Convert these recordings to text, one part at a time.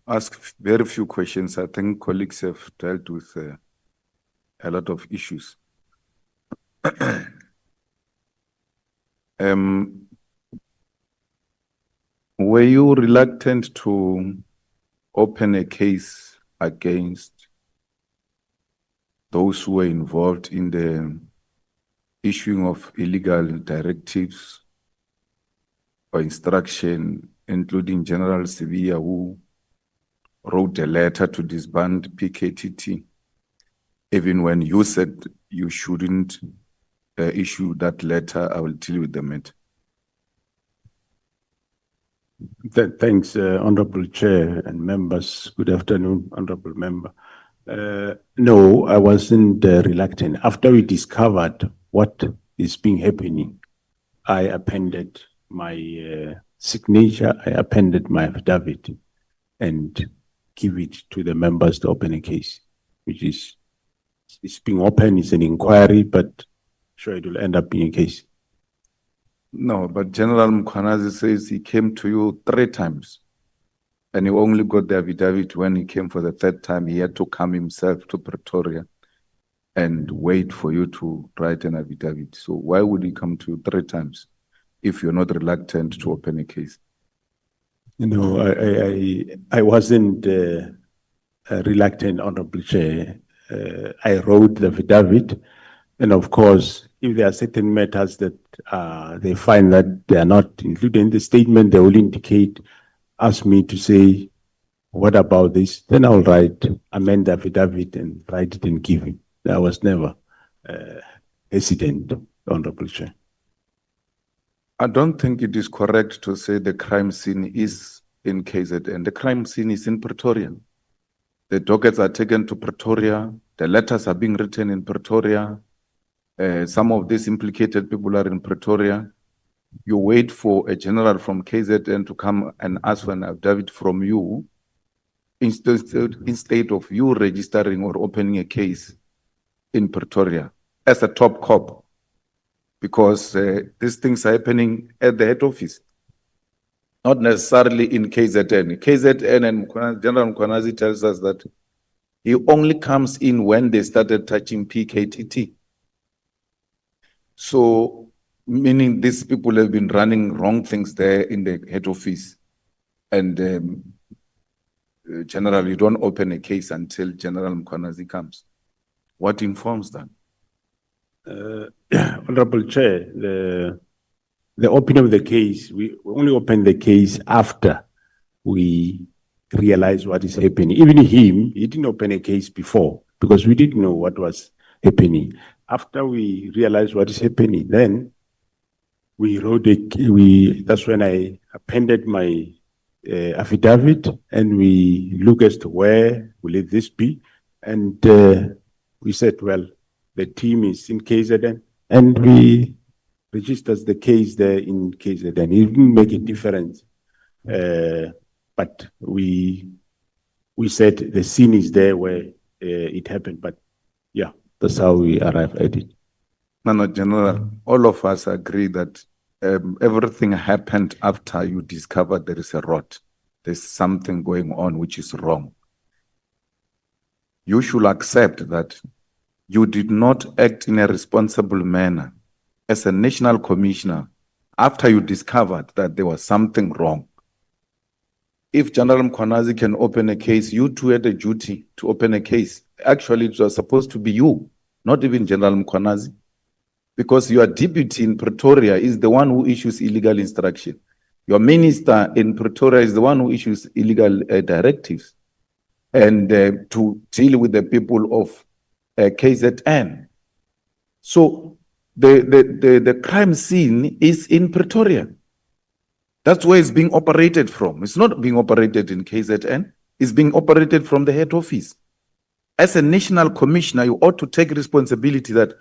ask very few questions. I think colleagues have dealt with a lot of issues. Were you reluctant to open a case against those who were involved in the issuing of illegal directives or instruction, including General Sevilla, who wrote a letter to disband PKTT, even when you said you shouldn't issue that letter? I will deal with the matter. Thanks, Honorable Chair and members. Good afternoon, Honorable Member. No, I wasn't reluctant. After we discovered what is being happening, I appended my signature, I appended my affidavit, and give it to the members to open a case, which is it's being open. It's an inquiry, but sure it will end up being a case. No, but General Mkhwanazi says he came to you 3 times, and he only got the affidavit when he came for the 3rd time. He had to come himself to Pretoria and wait for you to write an affidavit. So why would he come to you 3 times if you're not reluctant to open a case? You know, I wasn't reluctant, Honorable Chair. I wrote the affidavit, and of course, if there are certain matters that they find that they are not included in the statement, they will indicate, ask me to say, what about this? Then I'll amend the affidavit and write it and give it. I was never hesitant, Honorable Chair. I don't think it is correct to say the crime scene is in KZN. The crime scene is in Pretoria. The dockets are taken to Pretoria. The letters are being written in Pretoria. Some of these implicated people are in Pretoria. You wait for a general from KZN to come and ask for an affidavit from you instead of you registering or opening a case in Pretoria as a top cop, because these things are happening at the head office, not necessarily in KZN. KZN and General Mkhwanazi tells us that he only comes in when they started touching PKTT. So, meaning these people have been running wrong things there in the head office. And General, you don't open a case until General Mkhwanazi comes. What informs that? Honorable Chair, the opening of the case, we only opened the case after we realized what is happening. Even he didn't open a case before because we didn't know what was happening. After we realized what is happening, then we wrote that's when I appended my affidavit, and we look as to where will this be, and we said, well, the team is in KZN, and we registered the case there in KZN. It didn't make a difference, but we said the scene is there where it happened, but yeah. That's how we arrived at it. No, General, all of us agree that everything happened after you discovered there is a rot. There's something going on which is wrong. You should accept that you did not act in a responsible manner as a national commissioner after you discovered that there was something wrong. If General Mkhwanazi can open a case, you too had a duty to open a case. Actually, it was supposed to be you, not even General Mkhwanazi, because your deputy in Pretoria is the one who issues illegal instruction. Your minister in Pretoria is the one who issues illegal directives and to deal with the people of KZN. So the crime scene is in Pretoria. That's where it's being operated from. It's not being operated in KZN. It's being operated from the head office. As a national commissioner, you ought to take responsibility that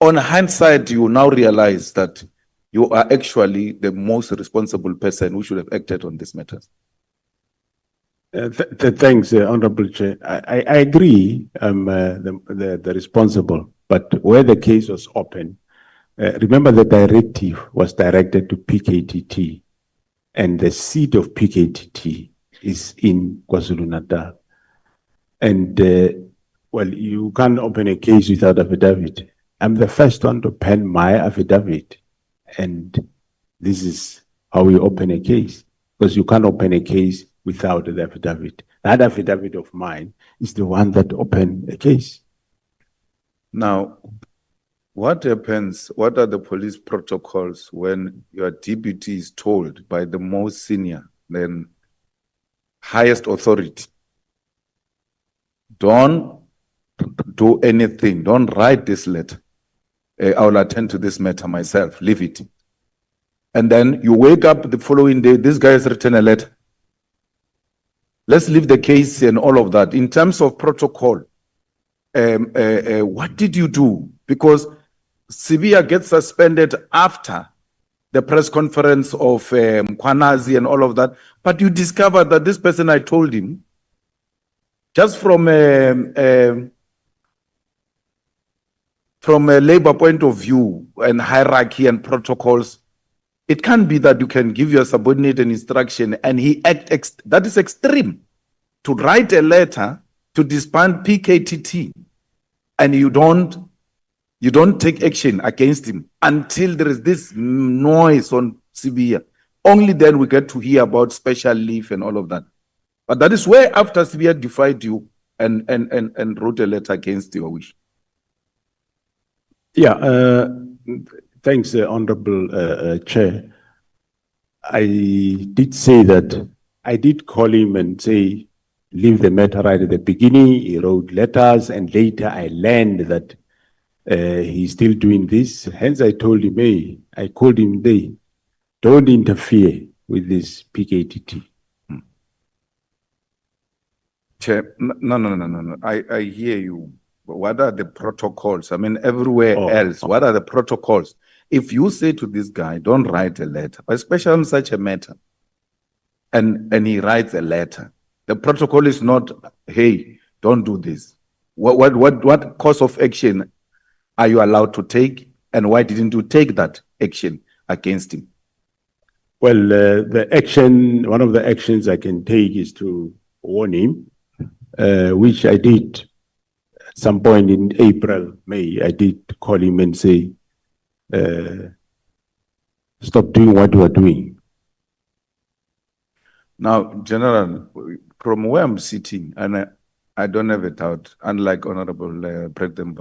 on hindsight, you now realize that you are actually the most responsible person who should have acted on these matters. Thanks, Honorable Chair. I agree, the responsible, but where the case was open, remember the directive was directed to PKTT, and the seat of PKTT is in KwaZulu-Natal. And, well, you can't open a case without affidavit. I'm the first one to pen my affidavit. And this is how we open a case, because you can't open a case without the affidavit. That affidavit of mine is the one that opened a case. Now, what happens? What are the police protocols when your deputy is told by the most senior, then highest authority, don't do anything, don't write this letter. I'll attend to this matter myself, leave it. And then you wake up the following day, this guy has written a letter. Let's leave the case and all of that. In terms of protocol, what did you do? Because Sibia gets suspended after the press conference of Kwanazi and all of that, but you discovered that this person, I told him, just from a labor point of view and hierarchy and protocols, it can't be that you can give your subordinate an instruction and he that is extreme. To write a letter to disband PKTT and you don't take action against him until there is this noise on Sibia. Only then we get to hear about special leave and all of that. But that is where after Sibia defied you and wrote a letter against your wish. Yeah, thanks, Honorable Chair. I did say that I did call him and say, leave the matter right at the beginning. He wrote letters, and later I learned that he's still doing this. Hence, I told him, hey, I called him, they don't interfere with this PKTT. Chair, no. I hear you. But what are the protocols? I mean, everywhere else, what are the protocols? If you say to this guy, don't write a letter, especially on such a matter, and he writes a letter, the protocol is not, hey, don't do this. What course of action are you allowed to take, and why didn't you take that action against him? Well, one of the actions I can take is to warn him, which I did at some point in April, May. I did call him and say, stop doing what you are doing. Now, General, from where I'm sitting, and I don't have a doubt, unlike Honorable President,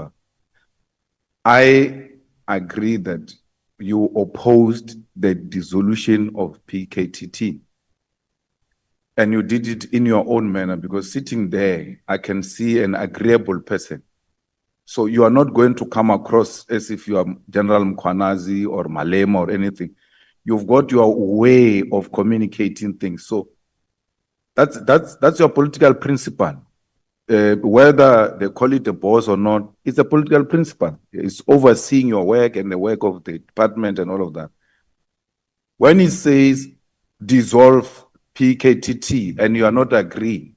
I agree that you opposed the dissolution of PKTT. And you did it in your own manner, because sitting there, I can see an agreeable person. So you are not going to come across as if you are General Mkwanazi or Malema or anything. You've got your way of communicating things. So that's your political principle. Whether they call it a boss or not, it's a political principle. It's overseeing your work and the work of the department and all of that. When he says dissolve PKTT and you are not agreeing,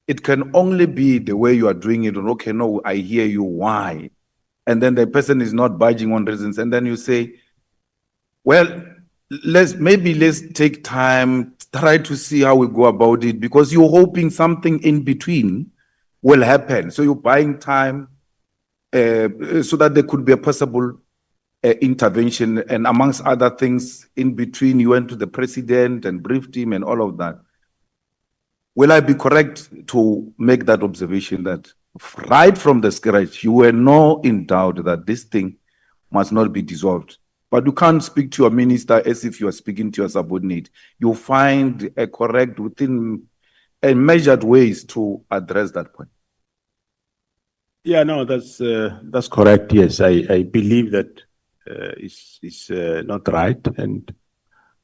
it can only be the way you are doing it. Okay, no, I hear you, why? And then the person is not budging on reasons. And then you say, well, let's take time, try to see how we go about it, because you're hoping something in between will happen. So you're buying time so that there could be a possible intervention. And amongst other things, in between, you went to the president and briefed him and all of that. Will I be correct to make that observation that right from the scratch, you were not in doubt that this thing must not be dissolved? But you can't speak to your minister as if you are speaking to your subordinate. You find a correct within a measured ways to address that point. Yeah, no, that's correct. Yes, I believe that it's not right, and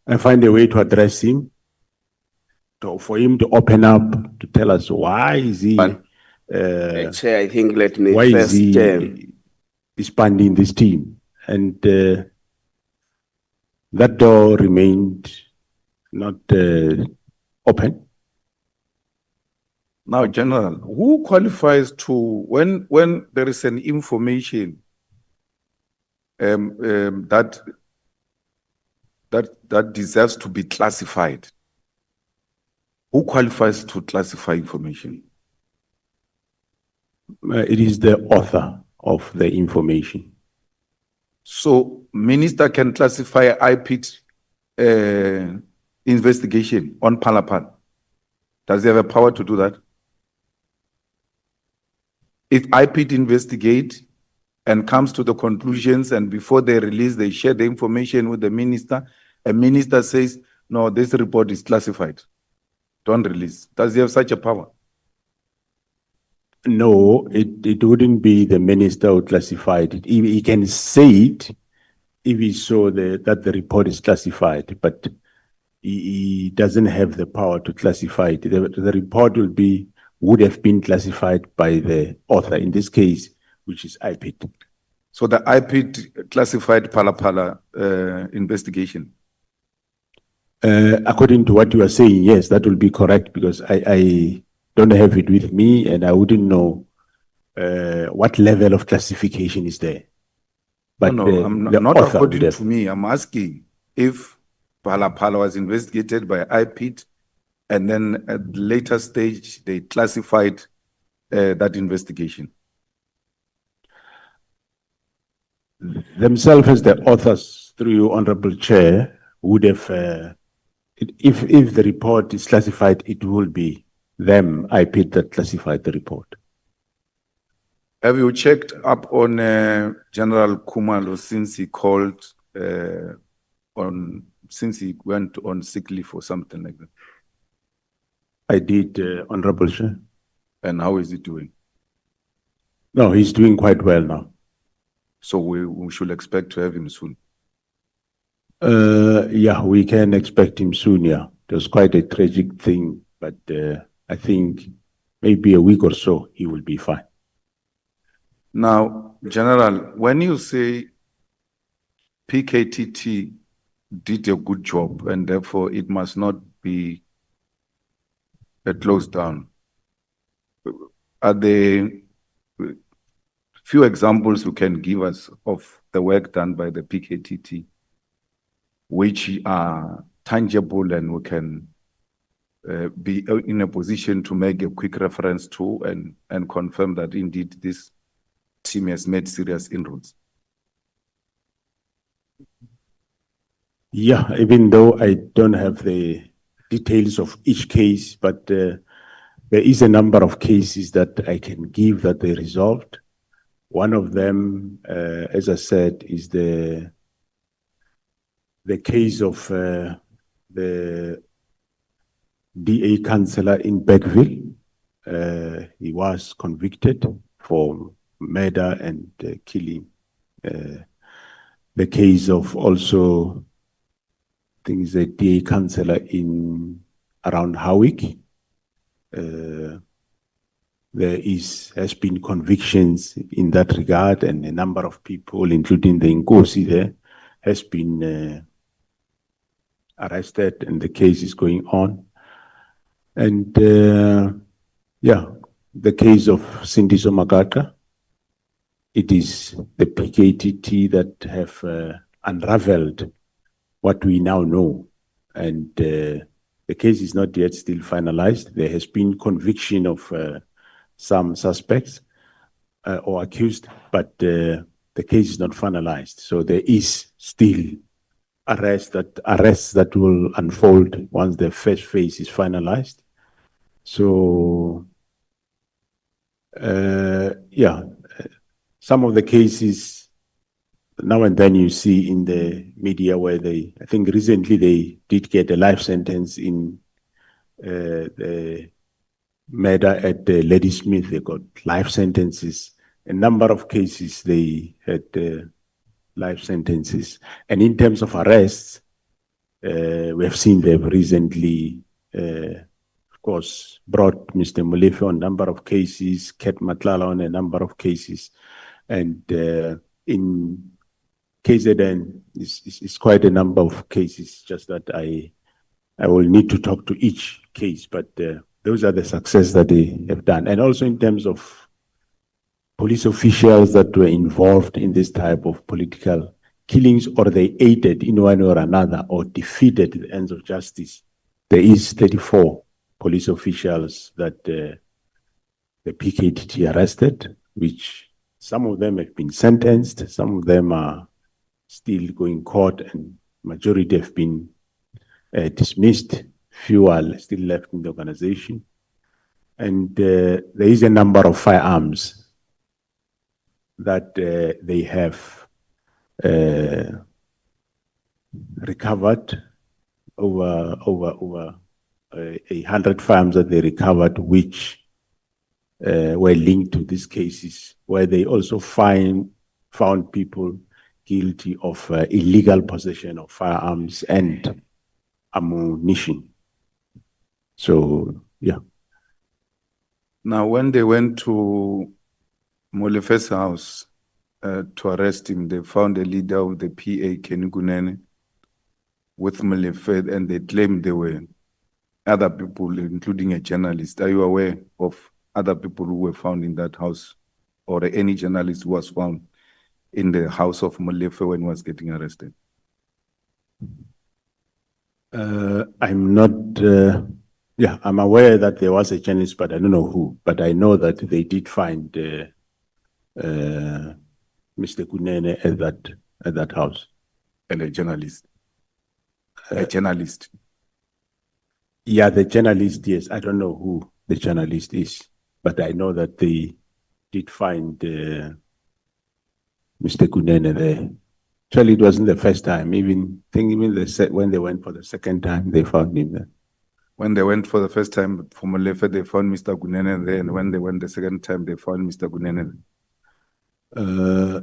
I find a way to address him, for him to open up, to tell us why is he. Chair, I think let me why first. is he disbanding this team, and that door remained not open. Now, General, who qualifies to, when there is an information that deserves to be classified, who Who qualifies to classify information? It is the author of the information. So minister can classify IPIT investigation on Palapal. Does he have a power to do that? If IPIT investigate and comes to the conclusions, and before they release, they share the information with the minister, a minister says, no, this report is classified, don't release. Does he have such a power? No, it wouldn't be the minister who classified it. He can say it if he saw that the report is classified, but he doesn't have the power to classify it. The report would have been classified by the author, in this case, which is IPIT. So the IPIT classified Palapala investigation? According to what you are saying, yes, that will be correct, because I don't have it with me and I wouldn't know what level of classification is there. But no, the not author according would have. to me. I'm asking if Palapala was investigated by IPIT and then at the later stage they classified that investigation. Themselves as the authors, through you, Honorable Chair, would have, if the report is classified, it will be them, IPIT, that classified the report. Have you checked up on General Kumalo since he called since he went on sick leave or something like that? I did, Honorable Chair. And how is he doing? No, he's doing quite well now. So we should expect to have him soon. Yeah, we can expect him soon, yeah. It was quite a tragic thing, but I think maybe a week or so, he will be fine. Now, General, when you say PKTT did a good job and therefore it must not be closed down, are there few examples you can give us of the work done by the PKTT which are tangible and we can be in a position to make a quick reference to and confirm that indeed this team has made serious inroads? Yeah, even though I don't have the details of each case, but there is a number of cases that I can give that they resolved. One of them, as I said, is the case of the DA councillor in Bergville. He was convicted for murder and killing. The case of also, I think it's a DA councillor around Howick. There has been convictions in that regard, and a number of people, including the Nkosi there, has been arrested, and the case is going on. And yeah, the case of Sindiso Magaka, it is the PKTT that have unraveled what we now know. And the case is not yet still finalized. There has been conviction of some suspects or accused, but the case is not finalized. So there is still arrests that will unfold once the first phase is finalized. So yeah, some of the cases now and then you see in the media where I think recently they did get a life sentence in the murder at Lady Smith. They got life sentences. A number of cases they had life sentences. And in terms of arrests, we have seen they've recently, of course, brought Mr. Molefe on a number of cases, Kat Matlala on a number of cases. And in KZN, it's quite a number of cases, just that I will need to talk to each case, but those are the success that they have done. And also in terms of police officials that were involved in this type of political killings, or they aided in one or another or defeated the ends of justice, there is 34 police officials that the PKTT arrested, which some of them have been sentenced, some of them are still going court, and majority have been dismissed. Few are still left in the organization. And there is a number of firearms that they have recovered, over 100 firearms that they recovered, which were linked to these cases, where they also found people guilty of illegal possession of firearms and ammunition. So, yeah. Now, when they went to Molefe's house to arrest him, they found a leader of the PA, Kunene, with Molefe, and they claimed there were other people, including a journalist. Are you aware of other people who were found in that house, or any journalist who was found in the house of Molefe when he was getting arrested? I'm not, I'm aware that there was a journalist, but I don't know who. But I know that they did find Mr. Kunene at that house. And a journalist. A journalist. Yeah, the journalist, yes. I don't know who the journalist is, but I know that they did find Mr. Kunene there. Actually, it wasn't the first time. When they went for the second time, they found him there. When they went for the first time for Molefe, they found Mr. Kunene there, and when they went the second time, they found Mr. Kunene there.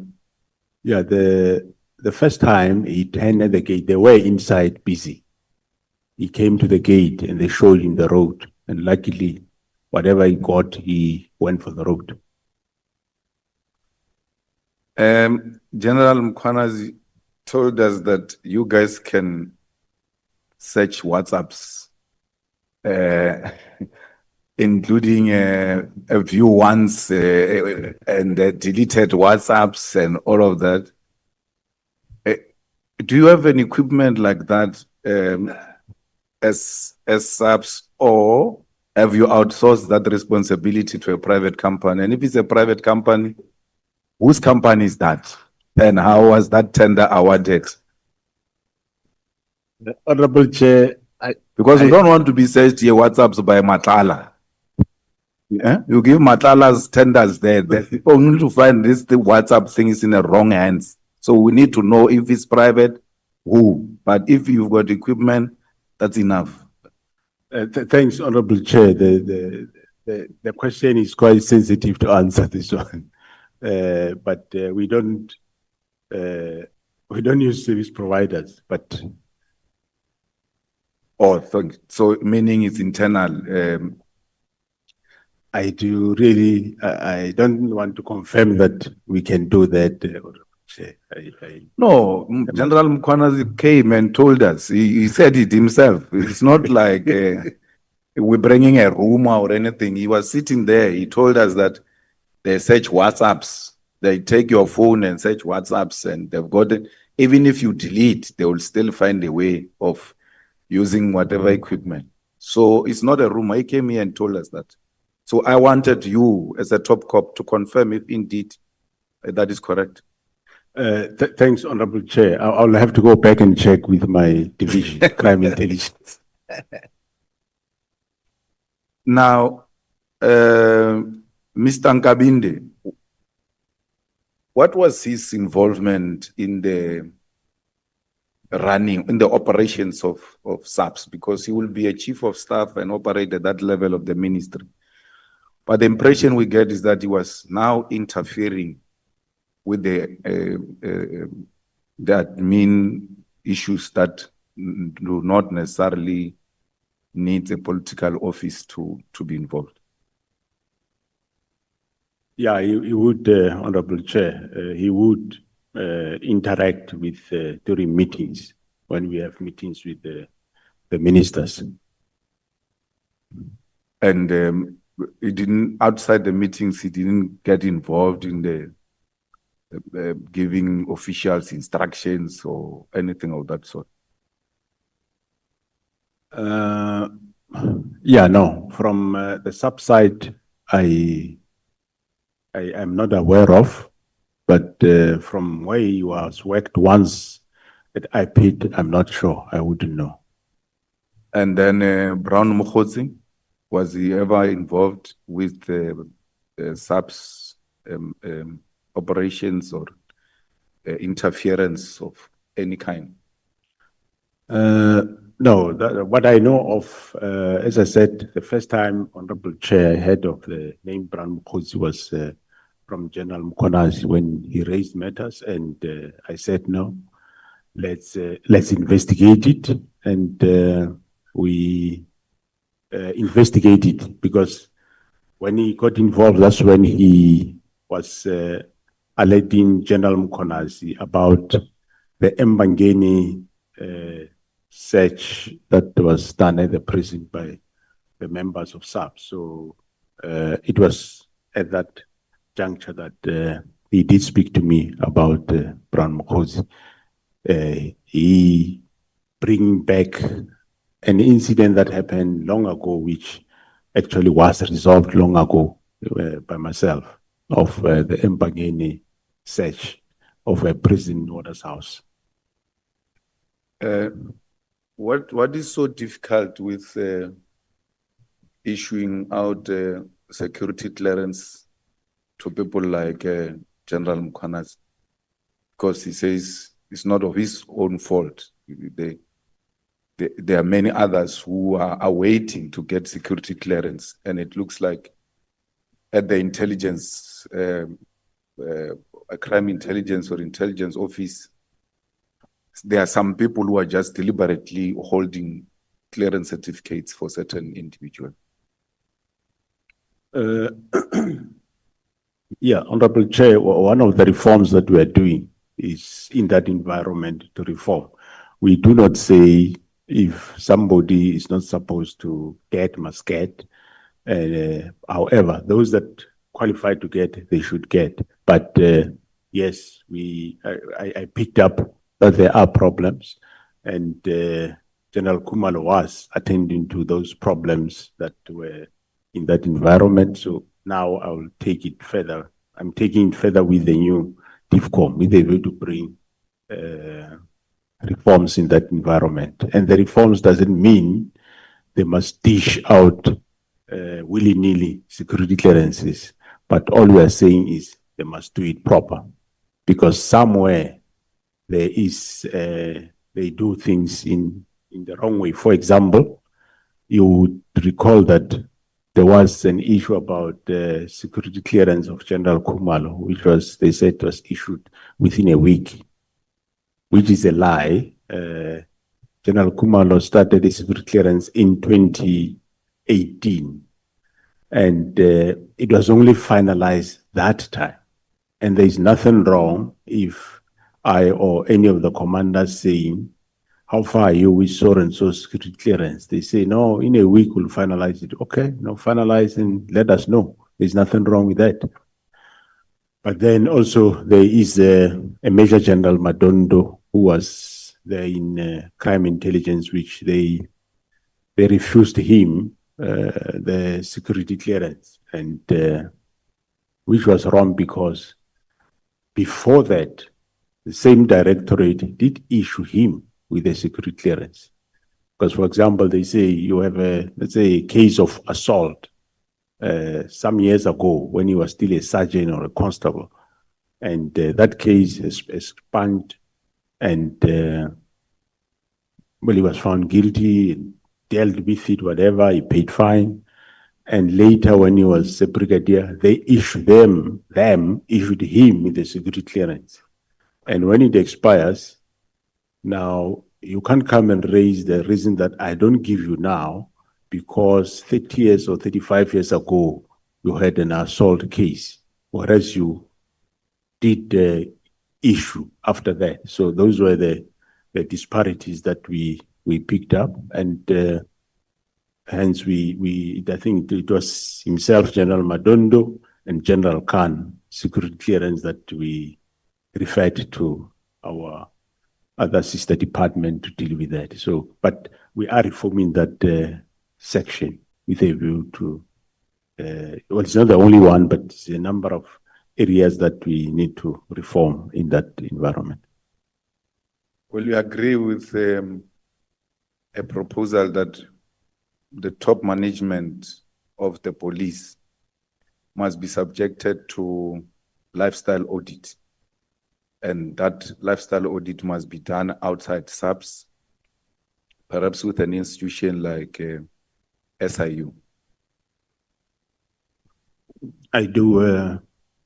Yeah, the first time he tended the gate, they were inside busy. He came to the gate and they showed him the road. And luckily, whatever he got, he went for the road. General Mkhwanazi told us that you guys can search WhatsApps, including a view once and deleted WhatsApps and all of that. Do you have an equipment like that as subs, or have you outsourced that responsibility to a private company? And if it's a private company, whose company is that? And how was that tender awarded? Honorable Chair, because we don't want to be searched here WhatsApps by Matlala. Yeah? You give Matlala's tenders there, only to find the WhatsApp things in the wrong hands. So we need to know if it's private, who. But if you've got equipment, that's enough. Thanks, Honorable Chair. The question is quite sensitive to answer this one. But we don't use service providers, but. Oh, so meaning it's internal. I don't want to confirm that we can do that. No, General Mkhwanazi came and told us. He said it himself. It's not like we're bringing a rumor or anything. He was sitting there. He told us that they search WhatsApps. They take your phone and search WhatsApps, and they've got it. Even if you delete, they will still find a way of using whatever equipment. So it's not a rumor. He came here and told us that. So I wanted you, as a top cop, to confirm if indeed that is correct. Thanks, Honorable Chair. I'll have to go back and check with my division, crime intelligence. Now, Mr. Nkabinde, what was his involvement in the operations of SAPS? Because he will be a chief of staff and operate at that level of the ministry. But the impression we get is that he was now interfering with the admin issues that do not necessarily need a political office to be involved. Yeah, he would, Honorable Chair, he would interact with during meetings, when we have meetings with the ministers. And he didn't, outside the meetings, he didn't get involved in the giving officials instructions or anything of that sort. Yeah, no, from the sub side, I am not aware of, but from where he was worked once at IPIT, I'm not sure. I wouldn't know. And then Brown Mokhodzi, was he ever involved with subs operations or interference of any kind? No, what I know of, as I said, the first time Honorable Chair heard of the name Brown Mokhodzi was from General Mkonazi when he raised matters, and I said no, let's investigate it, and we investigated, because when he got involved, that's when he was alerting General Mkonazi about the Mbangeni search that was done at the prison by the members of SAP. So it was at that juncture that he did speak to me about Brown Mokhodzi. He bring back an incident that happened long ago, which actually was resolved long ago by myself, of the Mbangeni search of a prison warder's house. What is so difficult with issuing out security clearance to people like General Mkonazi? Because he says it's not of his own fault. There are many others who are awaiting to get security clearance, and it looks like at the intelligence, a crime intelligence or intelligence office, there are some people who are just deliberately holding clearance certificates for certain individuals. Yeah, Honorable Chair, one of the reforms that we are doing is in that environment to reform. We do not say if somebody is not supposed to get, must get. However, those that qualify to get, they should get. But yes, I picked up that there are problems, and General Khumalo was attending to those problems that were in that environment. So now I will take it further. I'm taking it further with the new DIFCOM, with the way to bring reforms in that environment. And the reforms doesn't mean they must dish out willy-nilly security clearances, but all we are saying is they must do it proper, because somewhere there is, they do things in the wrong way. For example, you would recall that there was an issue about the security clearance of General Khumalo, which was, they said, was issued within a week, which is a lie. General Khumalo started the security clearance in 2018, and it was only finalized that time. And there is nothing wrong if I or any of the commanders saying, how far are you with so and so security clearance? They say, no, in a week we'll finalize it. Okay, no, finalize and let us know. There's nothing wrong with that. But then also there is a Major General Madondo who was there in crime intelligence, which they refused him the security clearance, and which was wrong, because before that, the same directorate did issue him with a security clearance. Because, for example, they say you have let's say, a case of assault some years ago when he was still a sergeant or a constable, and that case is expunged, and well, he was found guilty, dealt with it, whatever, he paid fine. And later, when he was a brigadier, they issued issued him with a security clearance. And when it expires, now you can't come and raise the reason that I don't give you now because 30 years or 35 years ago, you had an assault case, whereas you did issue after that. So those were the disparities that we picked up, and hence I think it was himself, General Madondo, and General Khan, security clearance, that we referred to our other sister department to deal with that. So, but we are reforming that section with a view to, well, it's not the only one, but it's a number of areas that we need to reform in that environment. Will you agree with a proposal that the top management of the police must be subjected to lifestyle audit, and that lifestyle audit must be done outside SAPS, perhaps with an institution like SIU? I do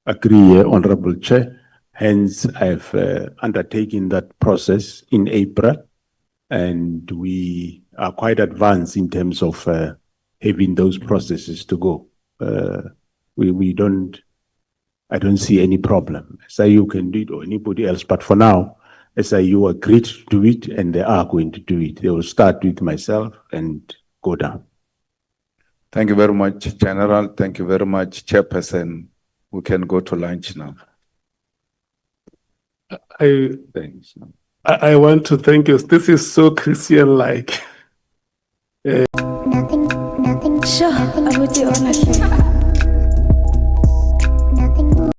agree, Honorable Chair. Hence, I've undertaken that process in April, and we are quite advanced in terms of having those processes to go. I don't see any problem. SIU can do it or anybody else, but for now, SIU agreed to do it and they are going to do it. They will start with myself and go down. Thank you very much, General. Thank you very much, Chairperson. We can go to lunch now. Thanks. I want to thank you. This is so Christian-like. Nothing. Sure, I would do honestly.